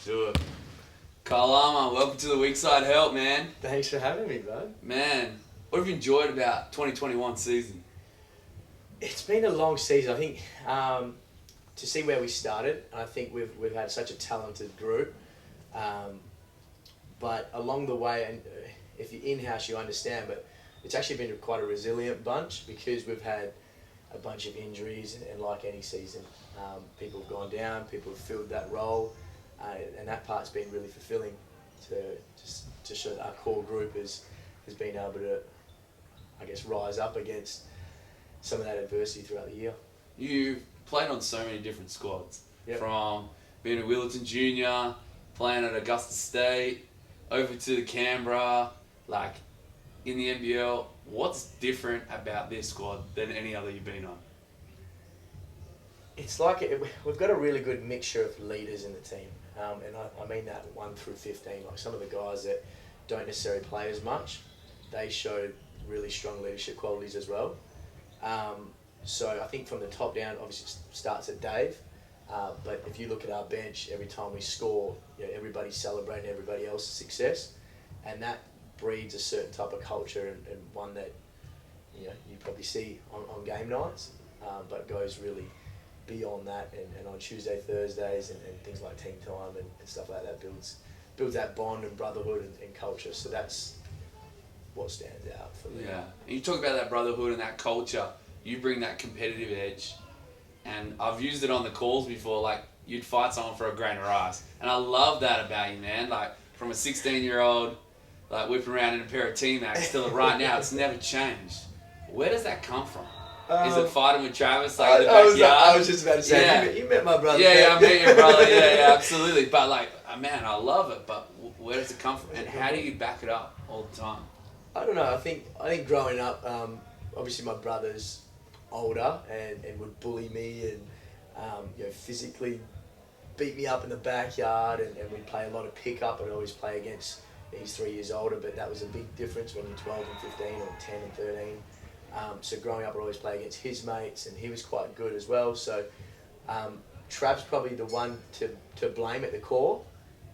Do it. Kyle Armour, welcome to the Weekside Help, man. Thanks for having me, bud. Man, what have you enjoyed about 2021 season? It's been a long season. I think to see where we started, I think we've had such a talented group. But along the way, and if you're in-house, you understand, but it's actually been quite a resilient bunch because we've had a bunch of injuries and like any season, people have gone down, people have filled that role, and that part's been really fulfilling to show that our core group has been able to, I guess, rise up against some of that adversity throughout the year. You've played on so many different squads, Yep. from being a Willerton Junior, playing at Augusta State, over to the Canberra, like in the NBL. What's different about this squad than any other you've been on? It's like we've got a really good mixture of leaders in the team, and I mean that 1 through 15. Like some of the guys that don't necessarily play as much, they showed really strong leadership qualities as well. So I think from the top down, obviously it starts at Dave, but if you look at our bench, every time we score, everybody's celebrating everybody else's success, and that breeds a certain type of culture and one that you probably see on game nights, but goes really beyond that, and on Tuesday, Thursdays, and things like team time and stuff like that builds that bond and brotherhood and culture. So that's what stands out for me. Yeah, and you talk about that brotherhood and that culture. You bring that competitive edge, and I've used it on the calls before. Like you'd fight someone for a grain of rice, and I love that about you, man. Like from a 16-year-old, like whipping around in a pair of T-Macs, till right now it's never changed. Where does that come from? Is it fighting with Travis, like in the backyard? I was just about to say, Yeah. you met my brother. Yeah, I met your brother. Yeah, absolutely. But like, man, I love it. But where does it come from, and how do you back it up all the time? I don't know. I think growing up, obviously my brother's older and would bully me and physically beat me up in the backyard, and we'd play a lot of pickup. I'd always play against. He's 3 years older, but that was a big difference when you're 12 and 15 or 10 and 13. So growing up, I'd always play against his mates, and he was quite good as well. So Trav's probably the one to blame at the core,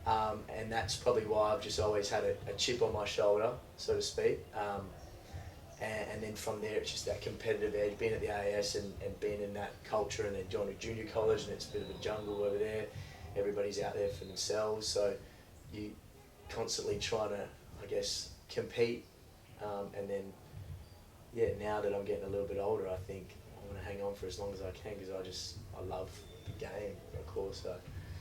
and that's probably why I've just always had a chip on my shoulder, so to speak. And then from there, it's just that competitive edge, being at the AAS and being in that culture, and then joining a junior college, and it's a bit of a jungle over there. Everybody's out there for themselves, so you constantly trying to, I guess, compete, and then now that I'm getting a little bit older, I think I want to hang on for as long as I can because I love the game, of course. So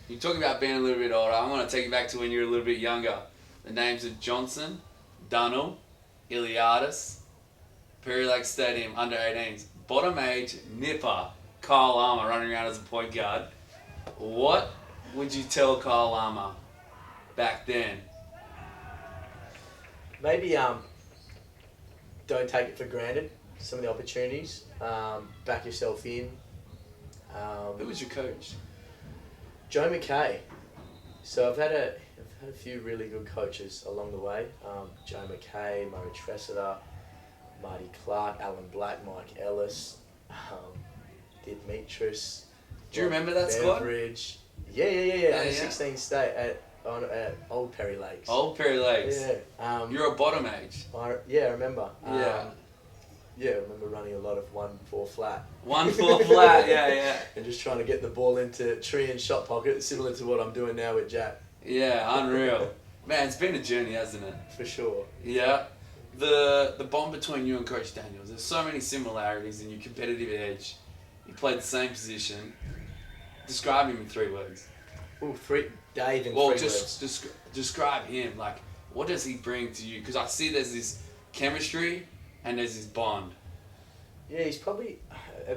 You talk about being a little bit older. I want to take you back to when you were a little bit younger. The names of Johnson, Dunnell, Iliadis, Perry Lake Stadium, under 18s, bottom age, nipper, Kyle Armour running around as a point guard. What would you tell Kyle Armour back then? maybe don't take it for granted, some of the opportunities. Back yourself in. Who was your coach? Joe McKay. So I've had a few really good coaches along the way. Joe McKay, Murray Tressida, Marty Clark, Alan Black, Mike Ellis, Demetris. Do you remember that squad? Beveridge. Yeah. Yeah. 16 state at Old Perry Lakes. Old Perry Lakes. Yeah. You're a bottom age. I remember. I remember running a lot of 1-4 flat. 1-4 flat, yeah. And just trying to get the ball into tree and shot pocket, similar to what I'm doing now with Jack. Yeah, unreal. Man, it's been a journey, hasn't it? For sure. Yeah. The bond between you and Coach Daniels, there's so many similarities in your competitive edge. You played the same position. Describe him in 3 words. Ooh, Dave in Well, 3 just words. describe him. Like, what does he bring to you? Because I see there's this chemistry and there's this bond. Yeah, he's probably,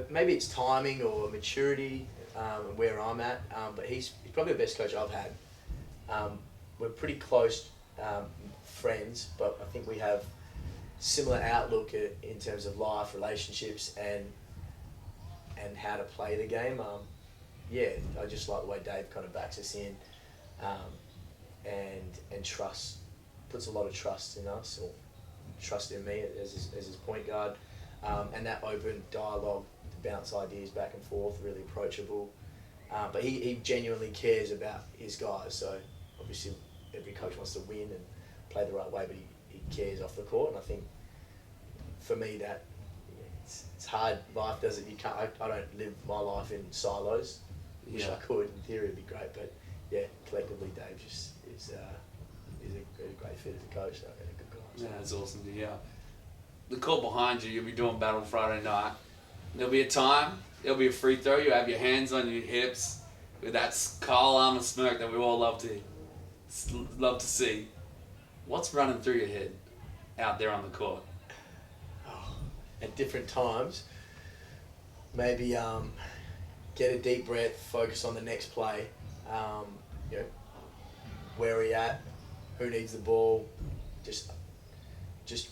maybe it's timing or maturity and where I'm at, but he's probably the best coach I've had. We're pretty close friends, but I think we have similar outlook in terms of life, relationships, and how to play the game. I just like the way Dave kind of backs us in, and puts a lot of trust in us, or trust in me as his point guard, and that open dialogue to bounce ideas back and forth, really approachable. But he genuinely cares about his guys. So obviously every coach wants to win and play the right way, but he cares off the court. And I think for me that it's hard. Life does it. You can't. I don't live my life in silos. Wish I could. In theory, it'd be great. But yeah, collectively, Dave just is a great fit as a coach. So, and a good guy. So. Yeah, that's awesome to hear. The court behind you, you'll be doing battle Friday night. There'll be a time. There'll be a free throw. You have your hands on your hips with that Kyle Armour smirk that we all love to see. What's running through your head out there on the court? At different times, maybe get a deep breath, focus on the next play. You know, where are we at? Who needs the ball? Just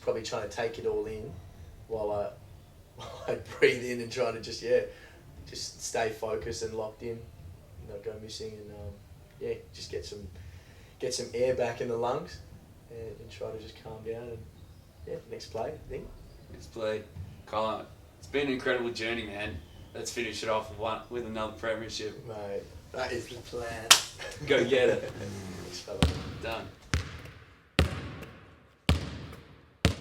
probably trying to take it all in while I breathe in and try to just stay focused and locked in, not go missing, and just get some air back in the lungs and try to just calm down and next play, I think. Next play. Colin, it's been an incredible journey, man. Let's finish it off with another premiership. Mate, that is the plan. Go get it. Thanks, fella. Done.